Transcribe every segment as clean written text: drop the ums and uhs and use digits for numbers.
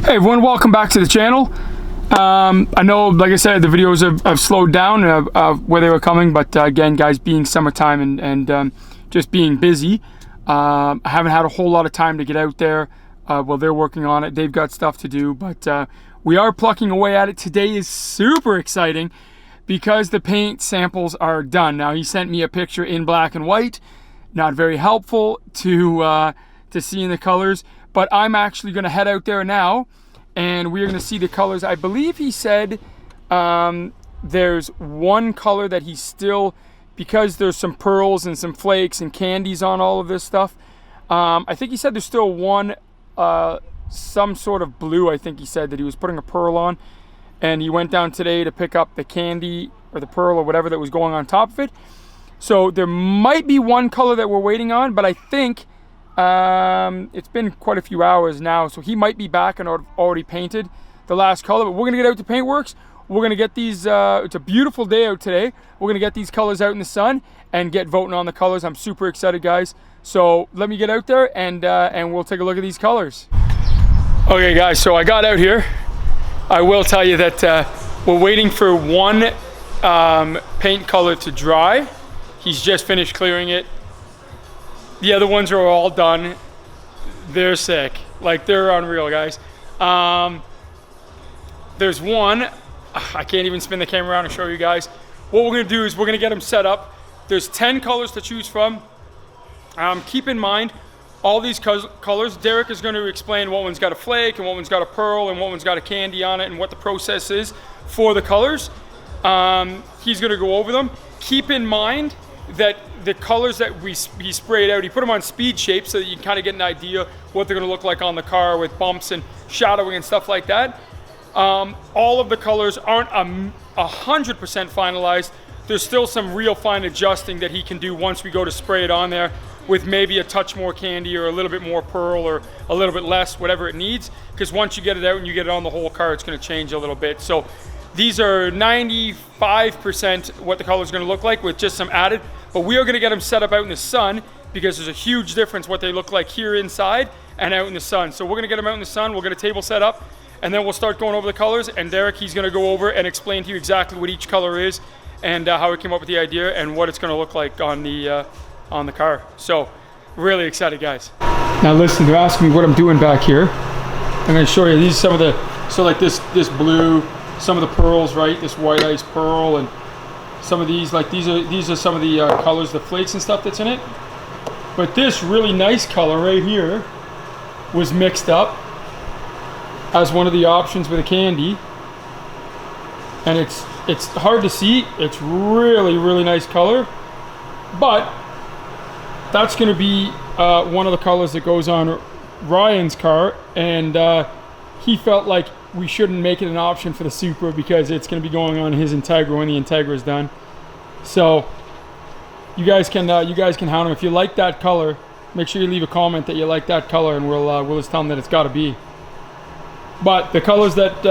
Hey everyone, welcome back to the channel. I know, like I said, the videos have slowed down where they were coming, but again, guys, being summertime and just being busy, I haven't had a whole lot of time to get out there. Well, they're working on it. They've got stuff to do, but we are plucking away at it. Today is super exciting because the paint samples are done. Now, he sent me a picture in black and white. Not very helpful to seeing the colors, but I'm actually going to head out there now and we're going to see the colors. I believe he said there's one color that he's still, because there's some pearls and some flakes and candies on all of this stuff. I think he said there's still one, some sort of blue, I think he said, that he was putting a pearl on, and he went down today to pick up the candy or the pearl or whatever that was going on top of it. So there might be one color that we're waiting on, but I think it's been quite a few hours now, so he might be back and already painted the last color. But we're gonna get out to Paintworks. We're gonna get these, it's a beautiful day out today. We're gonna get these colors out in the sun and get voting on the colors. I'm super excited, guys. So let me get out there and we'll take a look at these colors. Okay guys, so I got out here. I will tell you that we're waiting for one paint color to dry. He's just finished clearing it. The other ones are all done. They're sick. Like, they're unreal, guys. There's one. I can't even spin the camera around and show you guys. What we're gonna do is we're gonna get them set up. There's 10 colors to choose from. Keep in mind, all these colors, Derek is gonna explain what one's got a flake and what one's got a pearl and what one's got a candy on it and what the process is for the colors. He's gonna go over them. Keep in mind that the colors that he sprayed out, he put them on speed shape so that you can kind of get an idea what they're going to look like on the car with bumps and shadowing and stuff like that. All of the colors aren't 100% finalized. There's still some real fine adjusting that he can do once we go to spray it on there with maybe a touch more candy or a little bit more pearl or a little bit less, whatever it needs, because once you get it out and you get it on the whole car, it's going to change a little bit. So these are 95% what the color is going to look like with just some added. But we are going to get them set up out in the sun because there's a huge difference what they look like here inside and out in the sun. So we're going to get them out in the sun. We'll get a table set up and then we'll start going over the colors. And Derek, he's going to go over and explain to you exactly what each color is and how he came up with the idea and what it's going to look like on the car. So really excited, guys. Now listen, they're asking me what I'm doing back here. I'm going to show you these, some of the, so like this blue, some of the pearls, right? This white ice pearl and some of these, like these are some of the colors, the flakes and stuff that's in it. But this really nice color right here was mixed up as one of the options with a candy. And it's hard to see. It's really, really nice color. But that's gonna be one of the colors that goes on Ryan's car. And he felt like we shouldn't make it an option for the Supra because it's going to be going on his Integra when the Integra is done. So you guys can hound him. If you like that color, make sure you leave a comment that you like that color, and we'll just tell them that it's got to be. But the colors that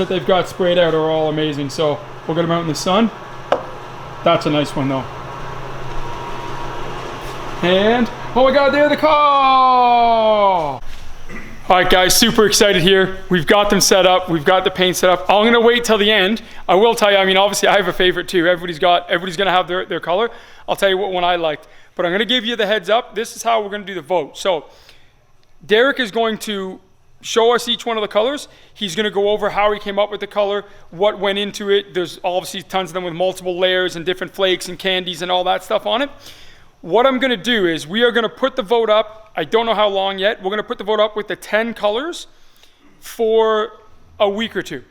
they've got sprayed out are all amazing. So we'll get them out in the sun. That's a nice one though. And oh my God, there they come! All right, guys, super excited here. We've got them set up. We've got the paint set up. I'm gonna wait till the end. I will tell you, I mean, obviously I have a favorite too. Everybody's gonna have their color. I'll tell you what one I liked, but I'm gonna give you the heads up. This is how we're gonna do the vote. So Derek is going to show us each one of the colors. He's gonna go over how he came up with the color, what went into it. There's obviously tons of them with multiple layers and different flakes and candies and all that stuff on it. What I'm gonna do is we are gonna put the vote up. I don't know how long yet. We're gonna put the vote up with the 10 colors for a week or two.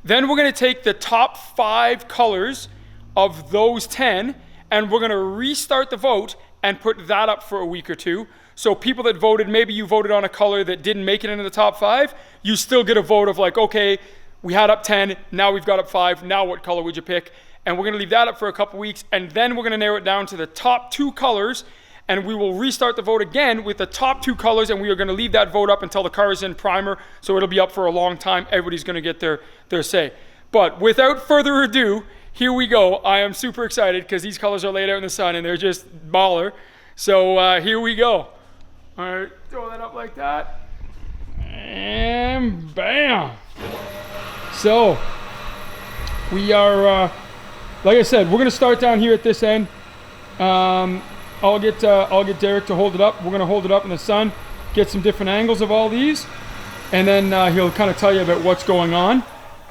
Then we're gonna take the top 5 colors of those 10 and we're gonna restart the vote and put that up for a week or two. So people that voted, maybe you voted on a color that didn't make it into the top 5, you still get a vote of like, okay, we had up 10, now we've got up 5, now what color would you pick? And we're gonna leave that up for a couple weeks, and then we're gonna narrow it down to the top 2 colors, and we will restart the vote again with the top 2 colors, and we are gonna leave that vote up until the car is in primer, so it'll be up for a long time. Everybody's gonna get their say. But without further ado, here we go. I am super excited because these colors are laid out in the sun and they're just baller. So here we go. All right, throw that up like that. And bam. So we are, like I said, we're gonna start down here at this end. I'll get Derek to hold it up. We're gonna hold it up in the sun, get some different angles of all these, and then he'll kind of tell you about what's going on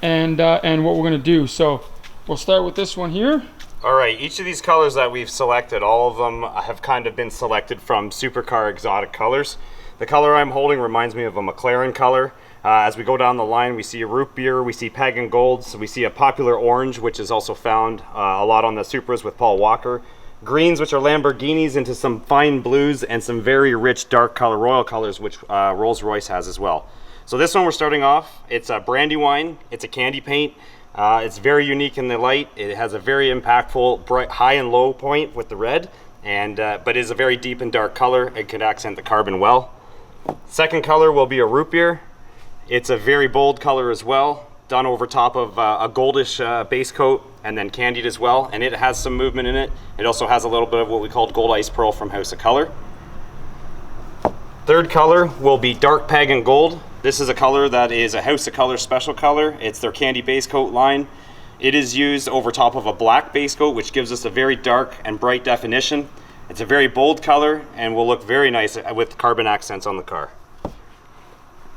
and what we're gonna do. So we'll start with this one here. All right, each of these colors that we've selected, all of them have kind of been selected from supercar exotic colors. The color I'm holding reminds me of a McLaren color. As we go down the line, we see a root beer, we see pagan golds, we see a popular orange, which is also found a lot on the Supras with Paul Walker. Greens, which are Lamborghinis, into some fine blues, and some very rich dark color, royal colors, which Rolls-Royce has as well. So this one we're starting off, it's a Brandywine, it's a candy paint. It's very unique in the light. It has a very impactful bright high and low point with the red, and but is a very deep and dark color. It can accent the carbon well. Second color will be a root beer. It's a very bold color as well, done over top of a goldish base coat and then candied as well, and it has some movement in it. It also has a little bit of what we call gold ice pearl from House of Color. Third color will be dark pagan gold. This is a color that is a House of Color special color. It's their candy base coat line. It is used over top of a black base coat, which gives us a very dark and bright definition. It's a very bold color and will look very nice with carbon accents on the car.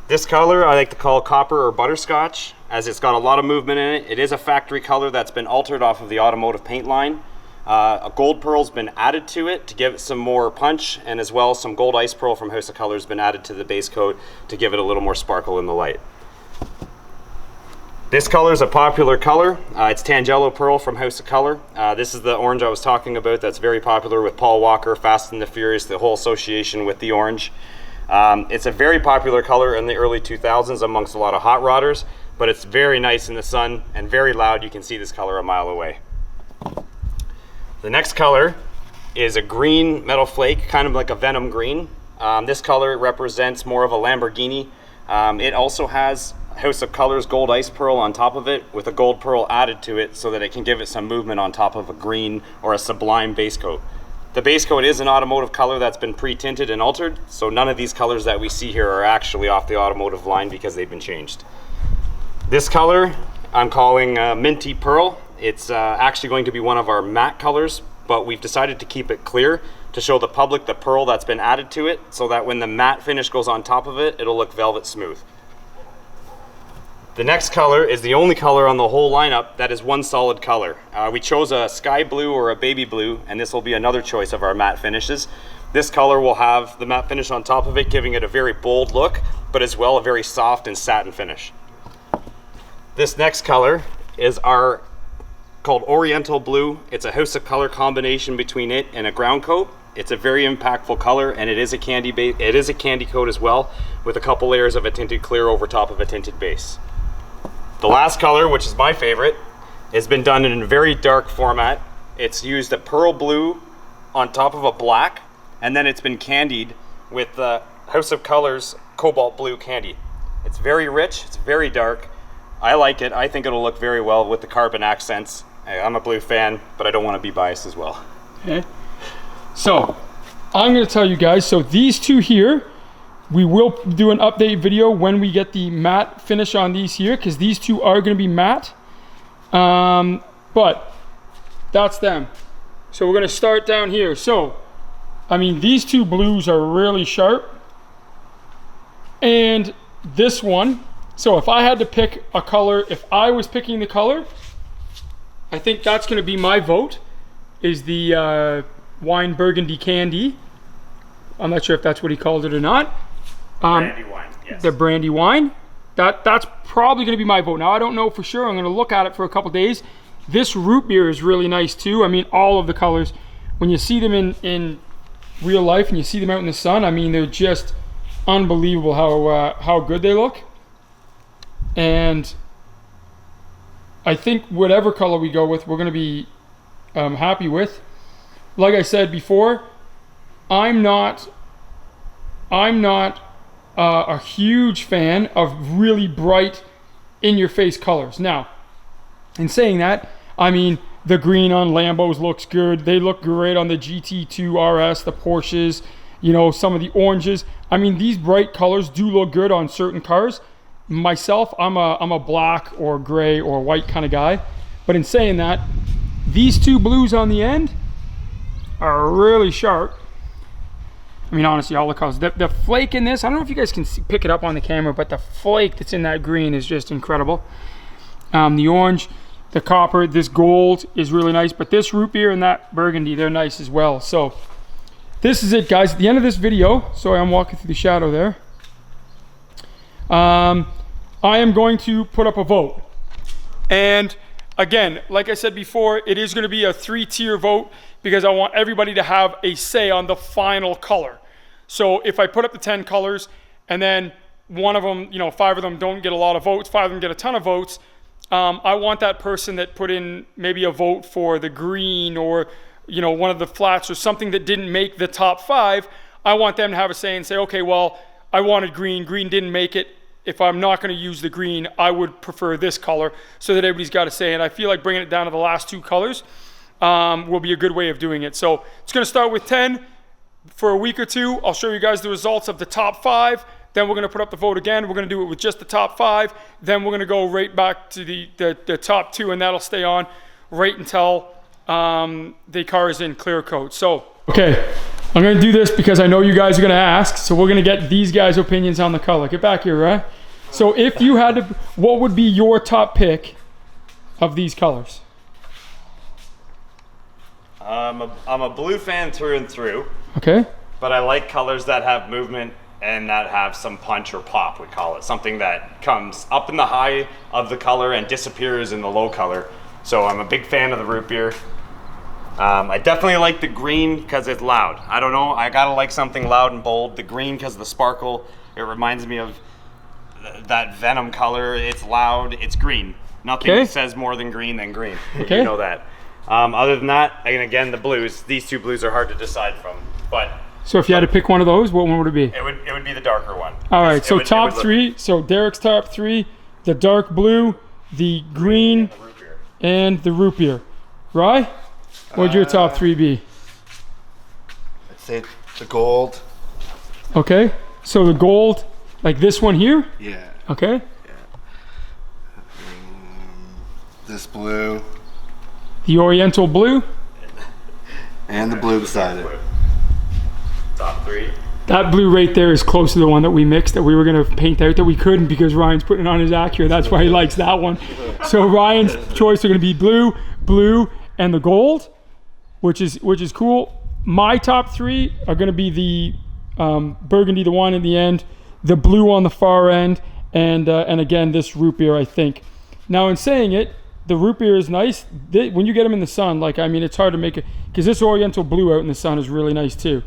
This color I like to call copper or butterscotch, as it's got a lot of movement in it. It is a factory color that's been altered off of the automotive paint line. A gold pearl's been added to it to give it some more punch, and as well some gold ice pearl from House of Color has been added to the base coat to give it a little more sparkle in the light. This color is a popular color. It's Tangelo Pearl from House of Color. This is the orange I was talking about that's very popular with Paul Walker, Fast and the Furious, the whole association with the orange. It's a very popular color in the early 2000s amongst a lot of hot rodders, but it's very nice in the sun and very loud. You can see this color a mile away. The next color is a green metal flake, kind of like a Venom green. This color represents more of a Lamborghini. It also has House of Color's gold ice pearl on top of it with a gold pearl added to it so that it can give it some movement on top of a green or a sublime base coat. The base coat is an automotive color that's been pre-tinted and altered, so none of these colors that we see here are actually off the automotive line because they've been changed. This color I'm calling Minty Pearl. It's actually going to be one of our matte colors, but we've decided to keep it clear to show the public the pearl that's been added to it so that when the matte finish goes on top of it, it'll look velvet smooth. The next color is the only color on the whole lineup that is one solid color. We chose a sky blue or a baby blue, and this will be another choice of our matte finishes. This color will have the matte finish on top of it, giving it a very bold look, but as well a very soft and satin finish. This next color is our called Oriental Blue. It's a House of Color combination between it and a ground coat. It's a very impactful color, and it is a candy base. It is a candy coat as well, with a couple layers of a tinted clear over top of a tinted base. The last color, which is my favorite, has been done in a very dark format. It's used a pearl blue on top of a black, and then it's been candied with the House of Color's cobalt blue candy. It's very rich, it's very dark. I like it. I think it'll look very well with the carbon accents. I'm a blue fan, but I don't want to be biased as well. Okay. So I'm going to tell you guys, so these two here, we will do an update video when we get the matte finish on these here, because these two are going to be matte. But that's them. So we're going to start down here. So, I mean, these two blues are really sharp. And this one, so if I had to pick a color, if I was picking the color, I think that's going to be my vote, is the wine burgundy candy. I'm not sure if that's what he called it or not. Brandy wine, yes. The brandy wine. That's probably going to be my vote. Now, I don't know for sure. I'm going to look at it for a couple days. This root beer is really nice too. I mean, all of the colors, when you see them in real life and you see them out in the sun, I mean, they're just unbelievable how good they look. And I think whatever color we go with, we're going to be happy with. Like I said before, I'm not a huge fan of really bright, in-your-face colors. Now, in saying that, I mean, the green on Lambos looks good. They look great on the GT2 RS, the Porsches. you know, some of the oranges. I mean, these bright colors do look good on certain cars. Myself, I'm a black or gray or white kind of guy. But in saying that, these two blues on the end are really sharp. I mean, honestly, all the colors. The flake in this, I don't know if you guys can pick it up on the camera, but the flake that's in that green is just incredible. The orange, the copper, this gold is really nice, but this root beer and that burgundy, they're nice as well. So this is it, guys. At the end of this video, sorry, I'm walking through the shadow there. I am going to put up a vote. And again, like I said before, it is going to be a 3-tier vote because I want everybody to have a say on the final color. So if I put up the 10 colors and then one of them, you know, 5 of them don't get a lot of votes, 5 of them get a ton of votes, I want that person that put in maybe a vote for the green or, you know, one of the flats or something that didn't make the top 5, I want them to have a say and say, okay, well, I wanted green, green didn't make it. If I'm not going to use the green, I would prefer this color, so that everybody's got a say. And I feel like bringing it down to the last 2 colors will be a good way of doing it. So it's going to start with 10 for a week or 2. I'll show you guys the results of the top 5. Then we're going to put up the vote again. We're going to do it with just the top 5. Then we're going to go right back to the top 2, and that'll stay on right until the car is in clear coat. So, okay, I'm going to do this because I know you guys are going to ask. So we're going to get these guys' opinions on the color. Get back here, right? So if you had to, what would be your top pick of these colors? I'm a blue fan through and through. Okay. But I like colors that have movement and that have some punch or pop, we call it. Something that comes up in the high of the color and disappears in the low color. So I'm a big fan of the root beer. I definitely like the green because it's loud. I don't know, I gotta like something loud and bold. The green because of the sparkle, it reminds me of that Venom color. It's loud, it's green. Nothing says more than green than green. Okay. You know that. Other than that, and again, the blues, these 2 blues are hard to decide from. But so if you had to pick one of those, what one would it be? It would be the darker one. All right, so top 3. So Derek's top 3, the dark blue, the green, and the root beer. Rye, what would your top 3 be? I'd say the gold. Okay, so the gold, like this one here? Yeah. Okay. Yeah. This blue. The Oriental blue? And the blue beside it. Top 3. That blue right there is close to the one that we mixed that we were going to paint out that we couldn't because Ryan's putting it on his Acura. That's why he likes that one. So Ryan's choice are going to be blue, blue, and the gold, which is cool. My top 3 are going to be the burgundy, the one in the end, the blue on the far end, and again this root beer, I think. Now in saying it, the root beer is nice. When you get them in the sun, like, I mean, it's hard to make it, because this Oriental blue out in the sun is really nice too.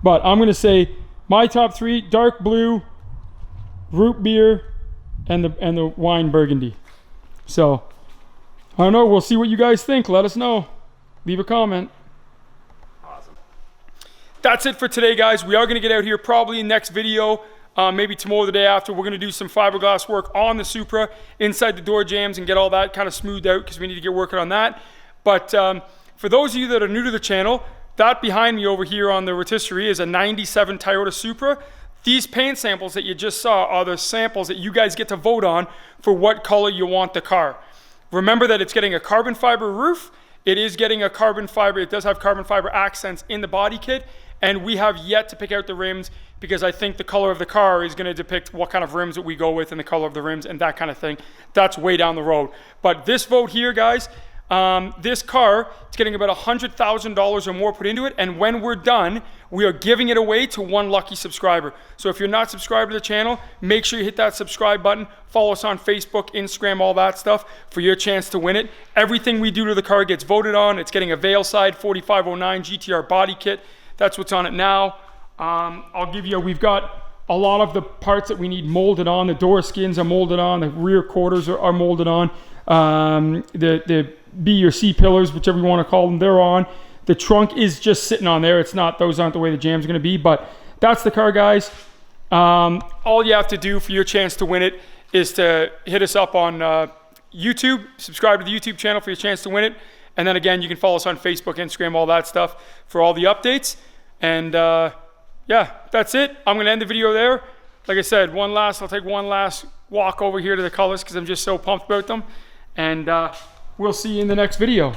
But I'm going to say my top 3, dark blue, root beer, and the wine burgundy. So, I don't know. We'll see what you guys think. Let us know. Leave a comment. Awesome. That's it for today, guys. We are going to get out here probably in next video, maybe tomorrow or the day after. We're going to do some fiberglass work on the Supra, inside the door jams, and get all that kind of smoothed out because we need to get working on that. But for those of you that are new to the channel, that behind me over here on the rotisserie is a 97 Toyota Supra. These paint samples that you just saw are the samples that you guys get to vote on for what color you want the car. Remember that it's getting a carbon fiber roof. It is getting a carbon fiber. It does have carbon fiber accents in the body kit. And we have yet to pick out the rims because I think the color of the car is going to depict what kind of rims that we go with and the color of the rims and that kind of thing. That's way down the road. But this vote here, guys, this car, it's getting about $100,000 or more put into it, and when we're done, we are giving it away to one lucky subscriber. So if you're not subscribed to the channel, make sure you hit that subscribe button, follow us on Facebook, Instagram, all that stuff for your chance to win it. Everything we do to the car gets voted on. It's getting a Veilside 4509 GTR body kit. That's what's on it now. I'll give you, we've got a lot of the parts that we need molded on. The door skins are molded on, the rear quarters are molded on. The B or C pillars, whichever you want to call them, they're on. The trunk is just sitting on there. It's not, those aren't the way the jam's going to be, but that's the car, guys. All you have to do for your chance to win it is to hit us up on YouTube, subscribe to the YouTube channel for your chance to win it. And then again, you can follow us on Facebook, Instagram, all that stuff for all the updates. And yeah, that's it. I'm gonna end the video there. Like I said, I'll take one last walk over here to the colors because I'm just so pumped about them. And we'll see you in the next video.